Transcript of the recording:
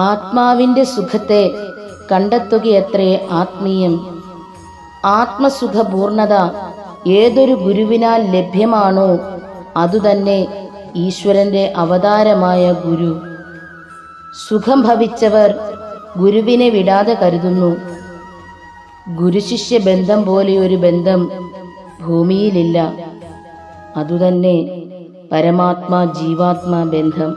ആത്മാവിൻ്റെ സുഖത്തെ കണ്ടെത്തുകയത്രേ ആത്മീയം. ആത്മസുഖപൂർണത ഏതൊരു ഗുരുവിനാൽ ലഭ്യമാണോ അതുതന്നെ ഈശ്വരൻ്റെ അവതാരമായ ഗുരു. സുഖം ഭവിച്ചവർ ഗുരുവിനെ വിടാതെ കരുതുന്നു. ഗുരുശിഷ്യ ബന്ധം പോലെയൊരു ബന്ധം ഭൂമിയിലില്ല. അതുതന്നെ പരമാത്മാ ജീവാത്മാ ബന്ധം.